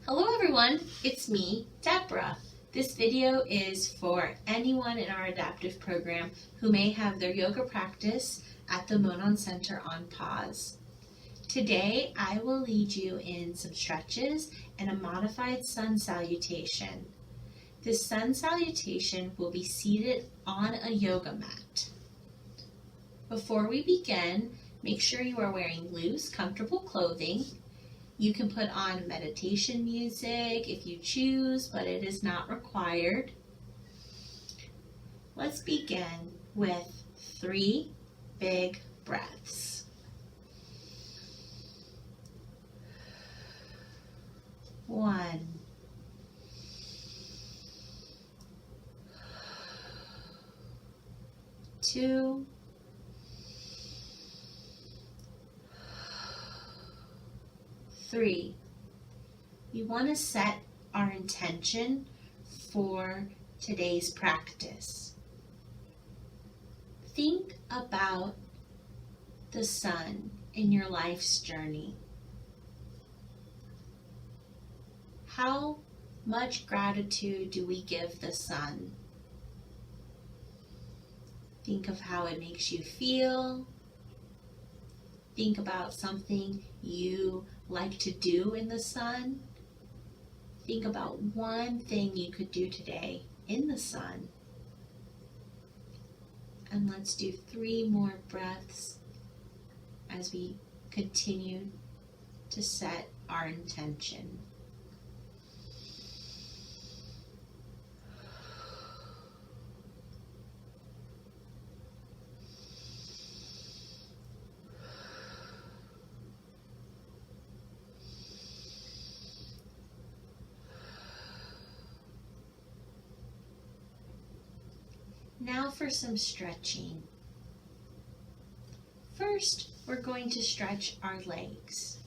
Hello everyone, it's me, Deborah. This video is for anyone in our adaptive program who may have their yoga practice at the Monon Center on pause. Today I will lead you in some stretches and a modified sun salutation. This sun salutation will be seated on a yoga mat. Before we begin, make sure you are wearing loose, comfortable clothing. You can put on meditation music if you choose, but it is not required. Let's begin with 3 big breaths. One, two, three. We want to set our intention for today's practice. Think about the sun in your life's journey. How much gratitude do we give the sun? Think of how it makes you feel. Think about something you like to do in the sun. Think about one thing you could do today in the sun. And let's do 3 more breaths as we continue to set our intention. Now for some stretching. First, we're going to stretch our legs.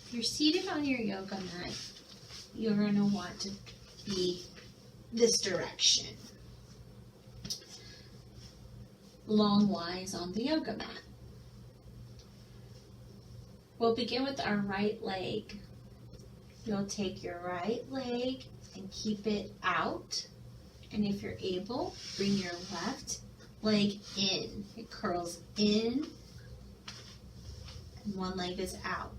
If you're seated on your yoga mat, you're going to want to be this direction, longwise on the yoga mat. We'll begin with our right leg. You'll take your right leg and keep it out. And if you're able, bring your left leg in. It curls in, and one leg is out.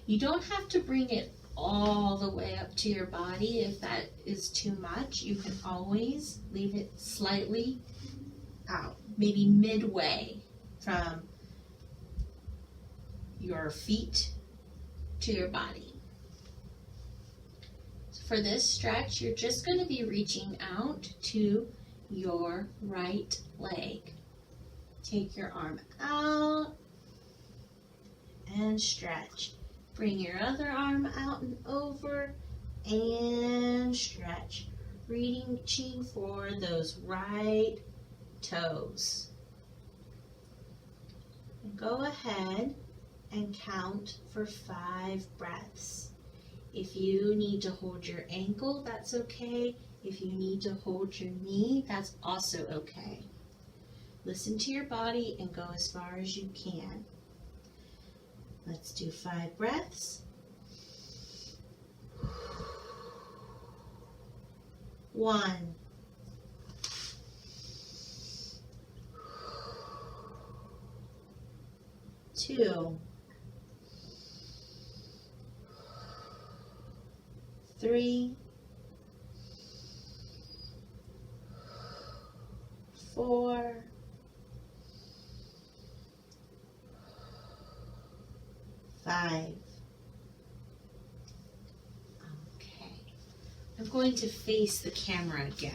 You don't have to bring it all the way up to your body if that is too much. You can always leave it slightly out, maybe midway from your feet to your body. For this stretch, you're just going to be reaching out to your right leg. Take your arm out and stretch. Bring your other arm out and over and stretch. Reaching for those right toes. And go ahead and count for 5 breaths. If you need to hold your ankle, that's okay. If you need to hold your knee, that's also okay. Listen to your body and go as far as you can. Let's do 5 breaths. 1. 2. 3, 4, 5. Okay. I'm going to face the camera again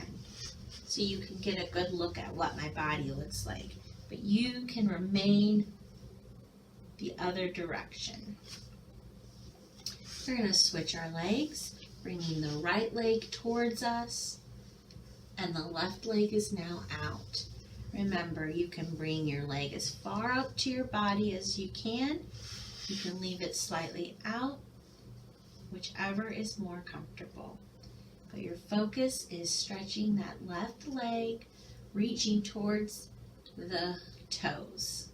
so you can get a good look at what my body looks like. But you can remain the other direction. We're going to switch our legs. Bringing the right leg towards us, and the left leg is now out. Remember, you can bring your leg as far up to your body as you can. You can leave it slightly out, whichever is more comfortable. But your focus is stretching that left leg, reaching towards the toes.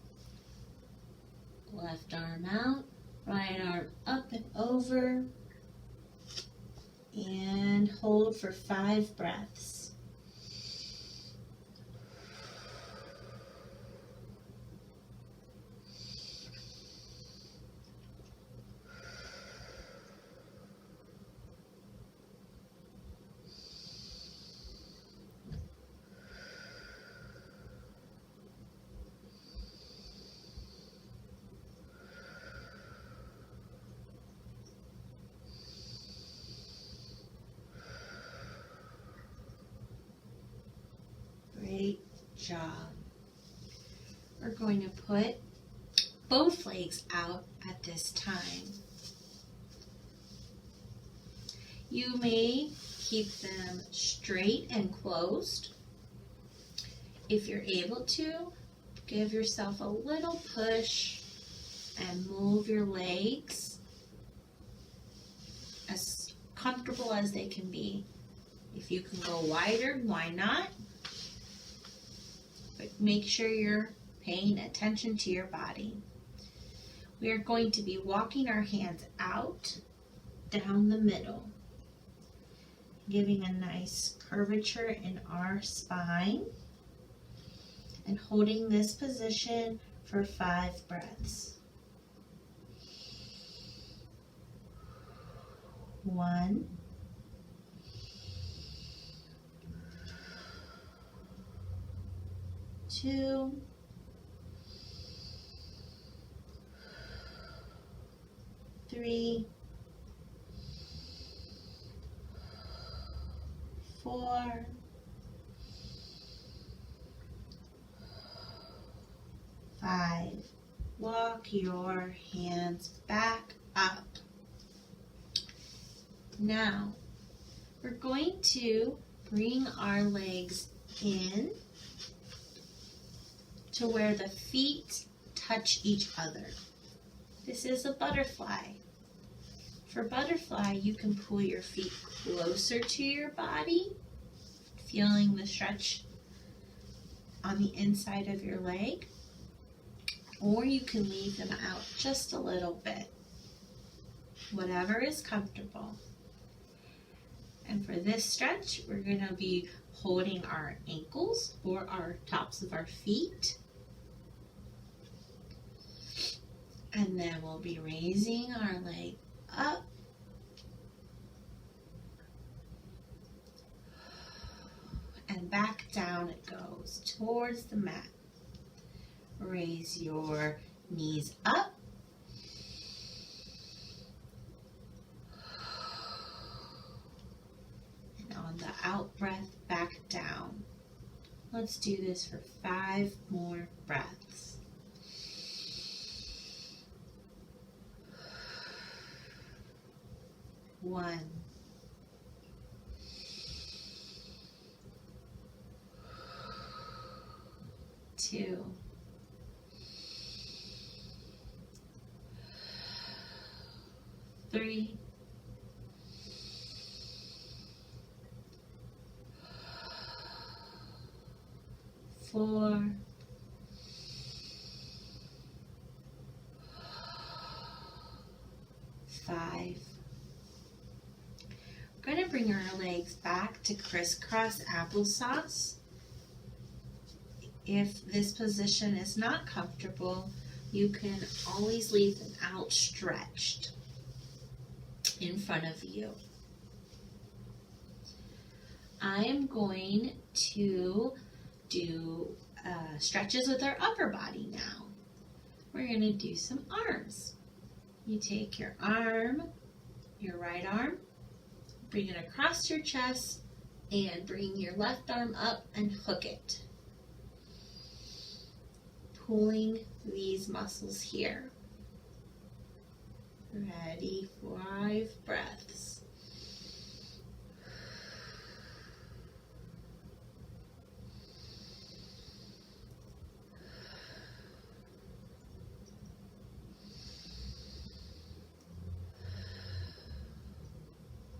Left arm out, right arm up and over. And hold for 5 breaths. Great job. We're going to put both legs out at this time. You may keep them straight and closed. If you're able to, give yourself a little push and move your legs as comfortable as they can be. If you can go wider, why not? But make sure you're paying attention to your body. We are going to be walking our hands out, down the middle, giving a nice curvature in our spine, and holding this position for 5 breaths. 1, 2, 3, 4, 5. Walk your hands back up. Now, we're going to bring our legs in to where the feet touch each other. This is a butterfly. For butterfly, you can pull your feet closer to your body, feeling the stretch on the inside of your leg, or you can leave them out just a little bit, whatever is comfortable. And for this stretch, we're going to be holding our ankles or our tops of our feet. And then we'll be raising our leg up. And back down it goes towards the mat. Raise your knees up. And on the out breath, back down. Let's do this for 5 more breaths. 1, 2, 3, 4, 5. We're going to bring our legs back to crisscross applesauce. If this position is not comfortable, you can always leave them outstretched in front of you. I am going to do stretches with our upper body now. We're going to do some arms. You take your arm, your right arm, bring it across your chest, and bring your left arm up and hook it. Pulling these muscles here. Ready, 5 breaths.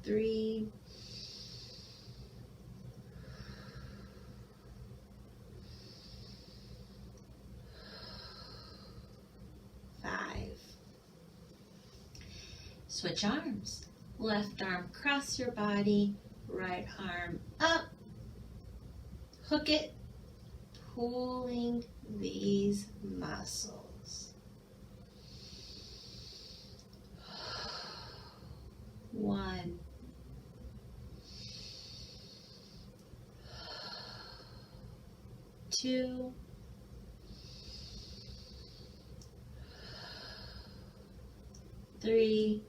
Three, 5. Switch arms. Left arm across your body, right arm up. Hook it, pulling these muscles. 1, 2, 3,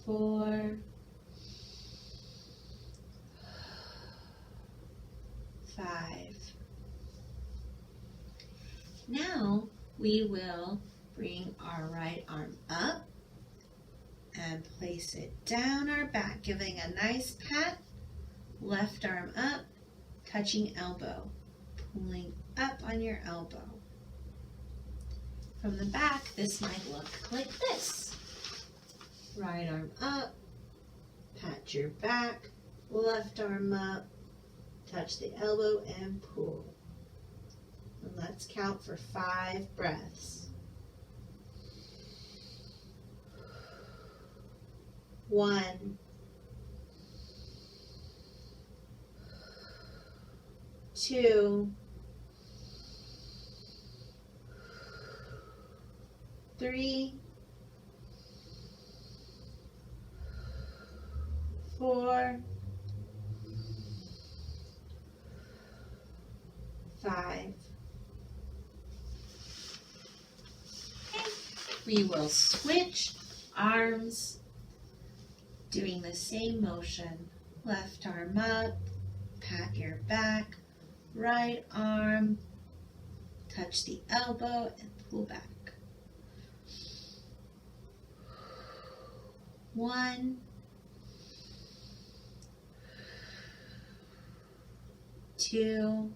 4, 5. Now we will bring our right arm up and place it down our back, giving a nice pat. Left arm up, touching elbow, pulling up on your elbow. From the back, this might look like this. Right arm up, pat your back, left arm up, touch the elbow and pull. And let's count for 5 breaths. 1, 2, 3, 4, 5. Okay. We will switch arms, doing the same motion. Left arm up, pat your back, right arm, touch the elbow and pull back. 1, 2,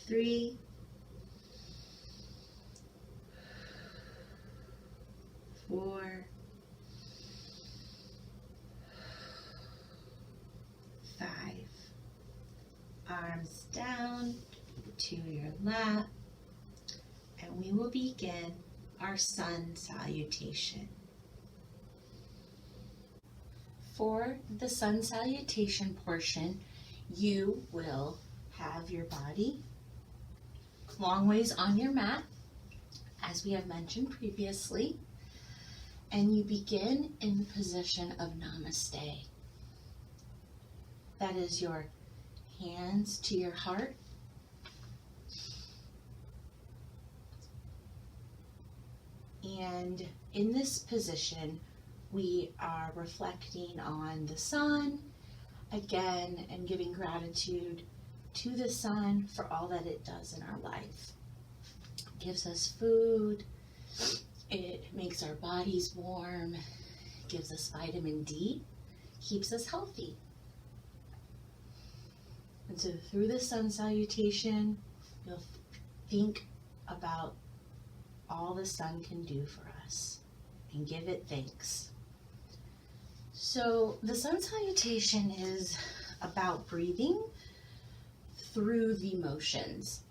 3, 4, 5. Arms down to your lap, and we will begin our sun salutation. For the sun salutation portion, you will have your body long ways on your mat, as we have mentioned previously, and you begin in the position of Namaste. That is your hands to your heart. And in this position, we are reflecting on the sun again and giving gratitude to the sun for all that it does in our life. It gives us food, it makes our bodies warm, gives us vitamin D, keeps us healthy. And so through the sun salutation, you'll think about all the sun can do for us and give it thanks. So the sun salutation is about breathing through the motions.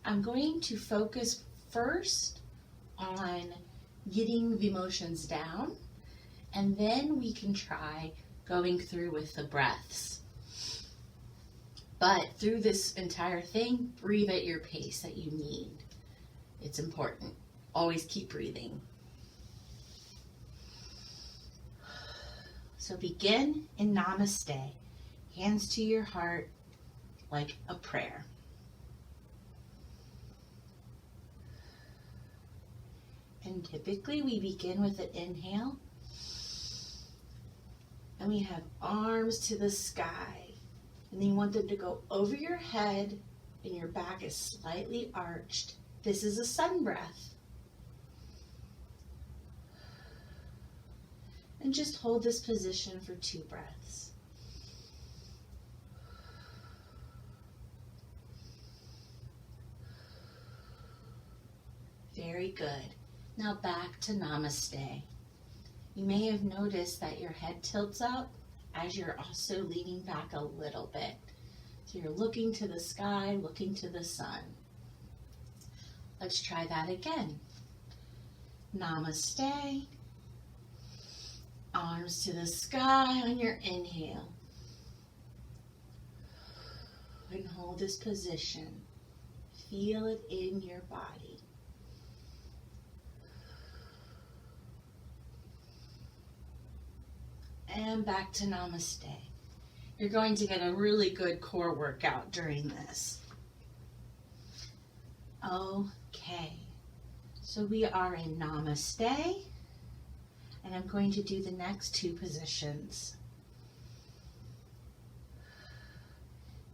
I'm going to focus first on getting the motions down, and then we can try going through with the breaths. But through this entire thing, breathe at your pace that you need. It's important. Always keep breathing. So begin in Namaste, hands to your heart like a prayer. And typically we begin with an inhale, and we have arms to the sky. And then you want them to go over your head and your back is slightly arched. This is a sun breath. And just hold this position for 2 breaths. Very good. Now back to Namaste. You may have noticed that your head tilts up as you're also leaning back a little bit. So you're looking to the sky, looking to the sun. Let's try that again. Namaste. Arms to the sky on your inhale. And hold this position. Feel it in your body. And back to Namaste. You're going to get a really good core workout during this. Okay, so we are in Namaste, and I'm going to do the next two positions.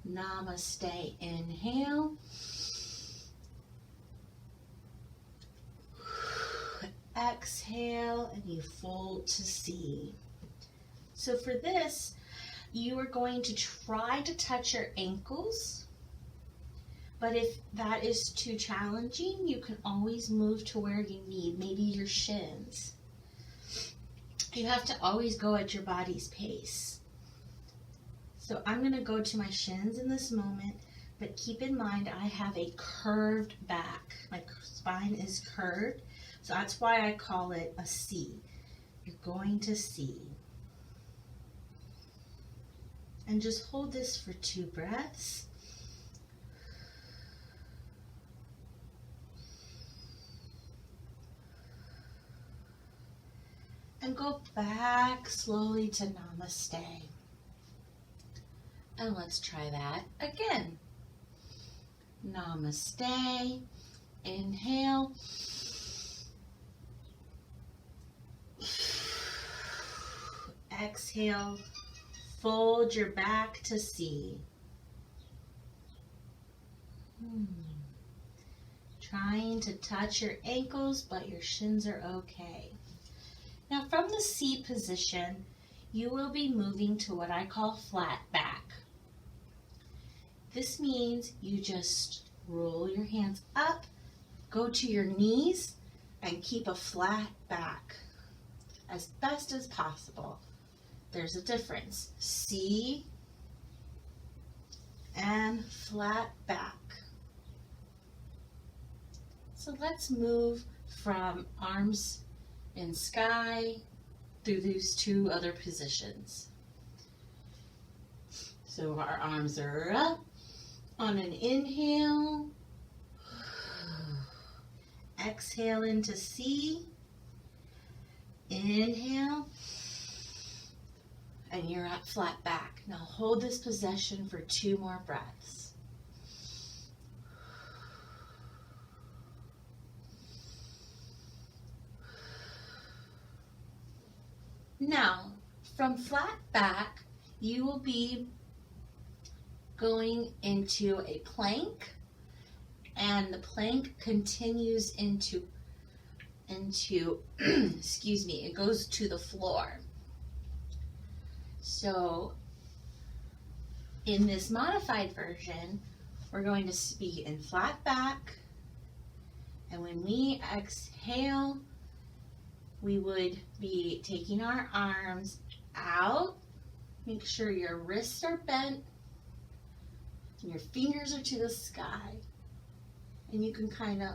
Namaste, inhale. Exhale, and you fold to C. So for this, you are going to try to touch your ankles. But if that is too challenging, you can always move to where you need, maybe your shins. You have to always go at your body's pace. So I'm going to go to my shins in this moment, but keep in mind I have a curved back. My spine is curved, so that's why I call it a C. You're going to C. And just hold this for 2 breaths. And go back slowly to Namaste. And let's try that again. Namaste. Inhale. Exhale. Fold your back to C. Trying to touch your ankles, but your shins are okay. Now from the C position, you will be moving to what I call flat back. This means you just roll your hands up, go to your knees, and keep a flat back as best as possible. There's a difference. C and flat back. So let's move from arms in sky through these 2 other positions. So our arms are up on an inhale. Exhale into C. Inhale. And you're at flat back. Now hold this position for 2 more breaths. Now, from flat back, you will be going into a plank, and the plank continues into excuse me, it goes to the floor. So in this modified version, we're going to be in flat back, and when we exhale, we would be taking our arms out. Make sure your wrists are bent and your fingers are to the sky. And you can kind of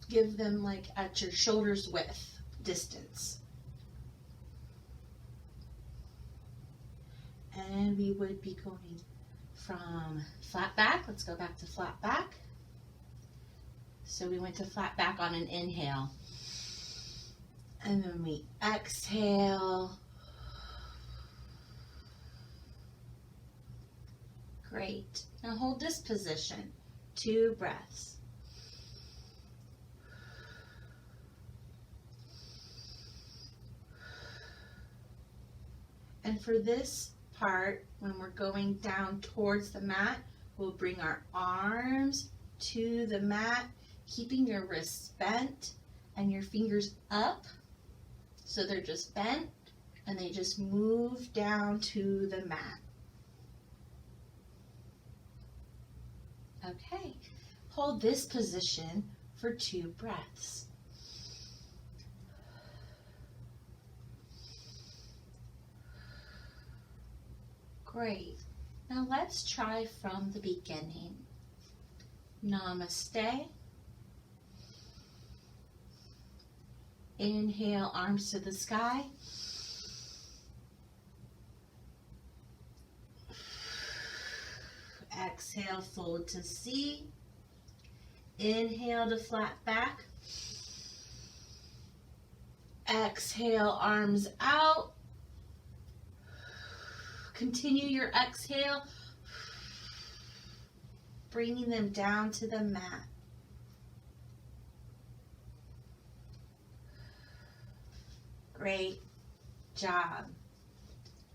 give them like at your shoulder's width distance. And we would be going from flat back. Let's go back to flat back. So we went to flat back on an inhale. And then we exhale. Great. Now hold this position. 2 breaths. And for this part, when we're going down towards the mat, we'll bring our arms to the mat, keeping your wrists bent and your fingers up. So they're just bent and they just move down to the mat. Okay, hold this position for 2 breaths. Great. Now let's try from the beginning. Namaste. Inhale, arms to the sky. Exhale, fold to C. Inhale to flat back. Exhale, arms out. Continue your exhale, bringing them down to the mat. Great job.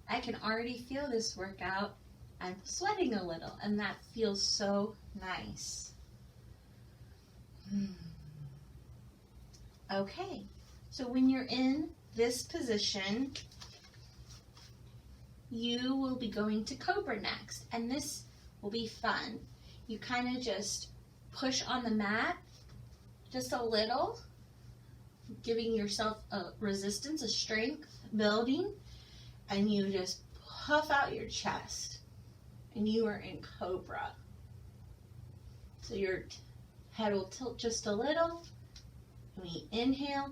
I can already feel this workout. I'm sweating a little, and that feels so nice. Okay, so when you're in this position, you will be going to Cobra next, and this will be fun. You kind of just push on the mat just a little, giving yourself a resistance, a strength building, and you just puff out your chest, and you are in Cobra. So your head will tilt just a little, and we inhale,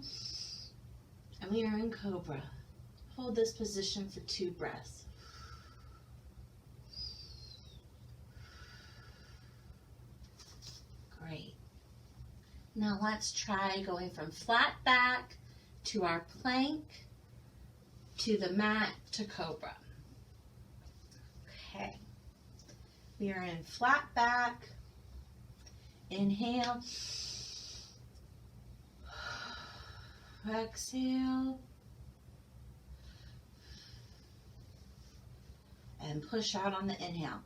and we are in Cobra. Hold this position for 2 breaths. Great. Now let's try going from flat back to our plank to the mat to Cobra. Okay. We are in flat back. Inhale. Exhale. And push out on the inhale.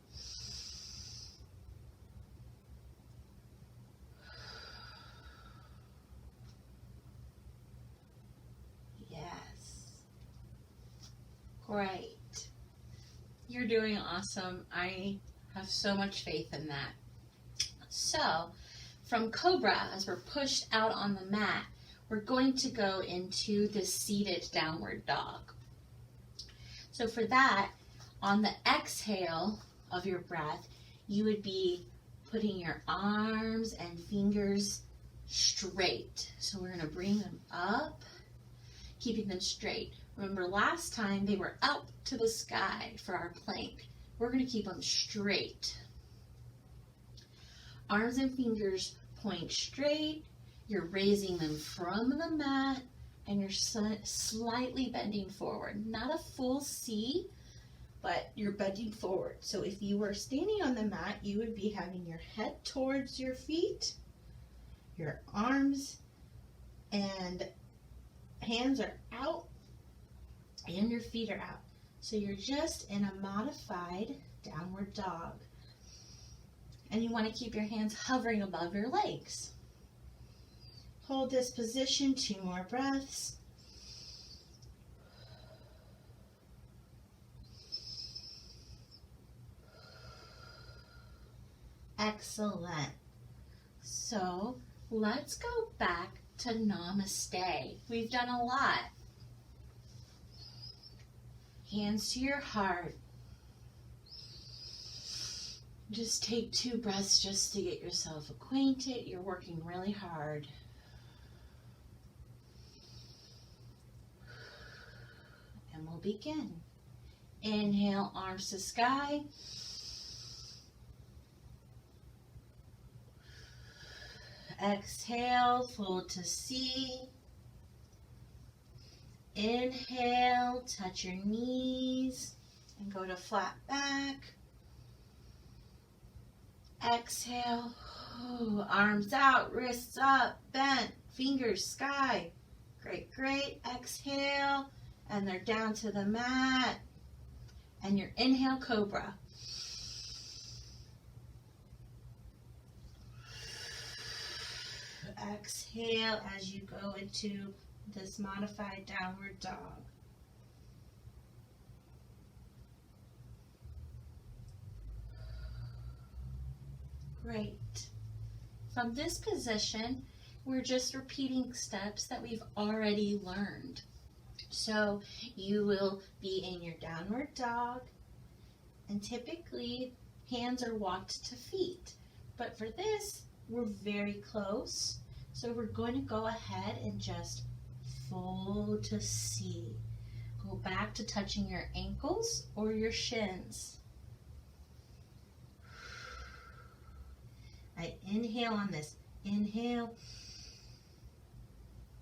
Yes. Great. You're doing awesome. I have so much faith in that. So, from Cobra, as we're pushed out on the mat, we're going to go into the seated downward dog. So for that, on the exhale of your breath, you would be putting your arms and fingers straight. So we're going to bring them up, keeping them straight. Remember last time they were up to the sky for our plank. We're going to keep them straight. Arms and fingers point straight. You're raising them from the mat, and you're slightly bending forward. Not a full C, but you're bending forward. So if you were standing on the mat, you would be having your head towards your feet, your arms and hands are out, and your feet are out. So you're just in a modified downward dog. And you want to keep your hands hovering above your legs. Hold this position, 2 more breaths. Excellent. So let's go back to Namaste. We've done a lot. Hands to your heart. Just take 2 breaths just to get yourself acquainted. You're working really hard. And we'll begin. Inhale, arms to sky. Exhale, fold to C. Inhale, touch your knees and go to flat back. Exhale, arms out, wrists up, bent, fingers sky. Great, great. Exhale, and they're down to the mat. And your inhale, Cobra. Exhale as you go into this modified downward dog. Great. From this position, we're just repeating steps that we've already learned. So you will be in your downward dog, and typically hands are walked to feet. But for this, we're very close. So we're going to go ahead and just Fold to C. Go back to touching your ankles or your shins. I inhale on this. Inhale.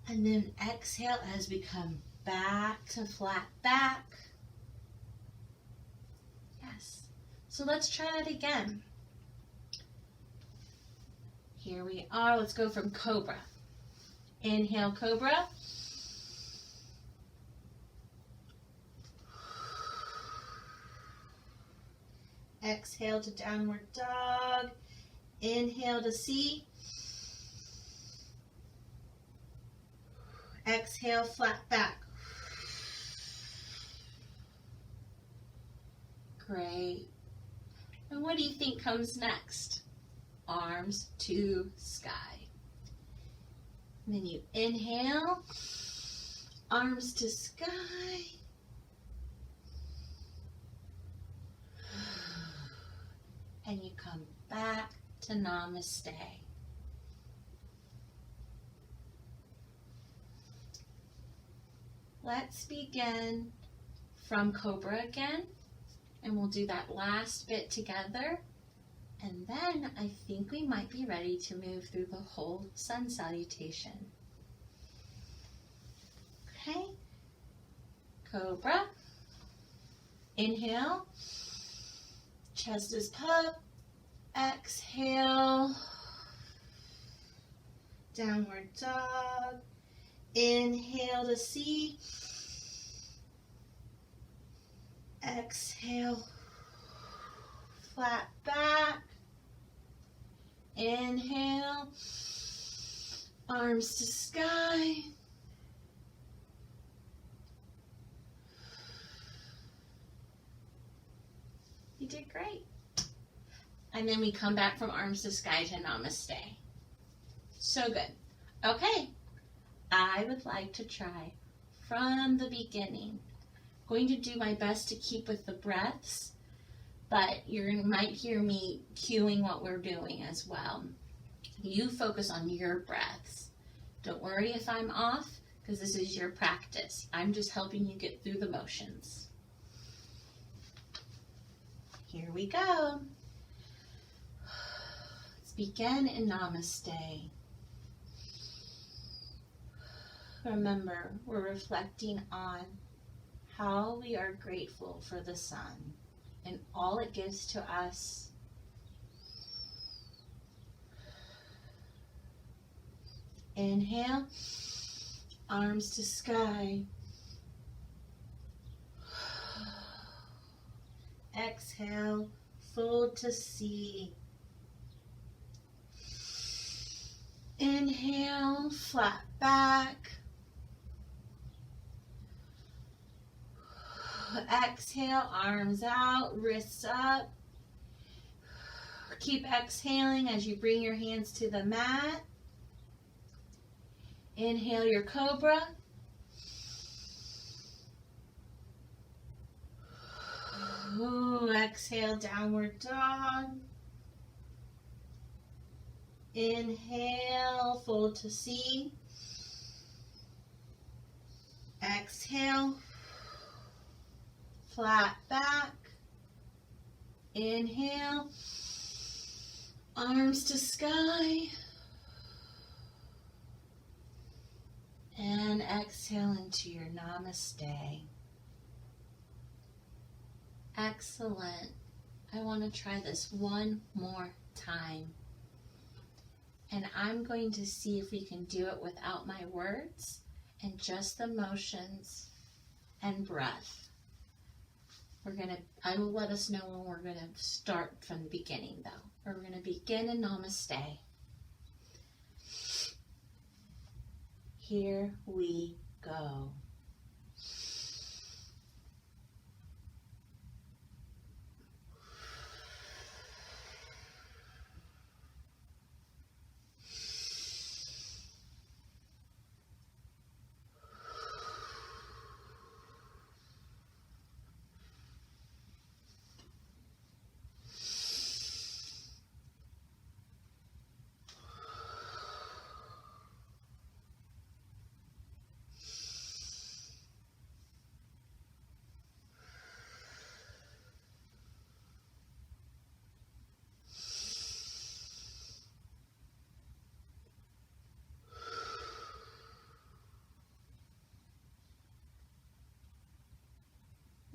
And then exhale as we come back to flat back. Yes. So let's try that again. Here we are. Let's go from Cobra. Inhale, Cobra. Exhale to downward dog. Inhale to C. Exhale, flat back. Great. And what do you think comes next? Arms to sky. And then you inhale, arms to sky. And you come back to Namaste. Let's begin from Cobra again, and we'll do that last bit together, and then I think we might be ready to move through the whole sun salutation. Okay, Cobra, inhale, chest is up, exhale, downward dog. Inhale to C. Exhale, flat back. Inhale, arms to sky. You did great. And then we come back from arms to sky to Namaste. So good. Okay. I would like to try from the beginning. I'm going to do my best to keep with the breaths, but you might hear me cueing what we're doing as well. You focus on your breaths. Don't worry if I'm off, because this is your practice. I'm just helping you get through the motions. Here we go. Let's begin in Namaste. Remember, we're reflecting on how we are grateful for the sun and all it gives to us. Inhale, arms to sky. Exhale, fold to C. Inhale, flat back. Exhale, arms out, wrists up. Keep exhaling as you bring your hands to the mat. Inhale your Cobra. Exhale, downward dog. Inhale, fold to C. Exhale, flat back. Inhale, arms to sky. And exhale into your Namaste. Excellent. I want to try this one more time. And I'm going to see if we can do it without my words and just the motions and breath. I will let us know when we're going to start from the beginning though. We're going to begin in Namaste. Here we go.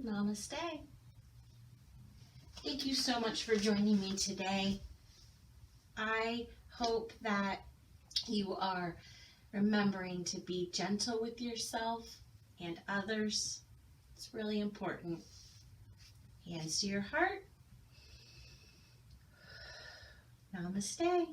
Namaste. Thank you so much for joining me today. I hope that you are remembering to be gentle with yourself and others. It's really important. Hands to your heart. Namaste.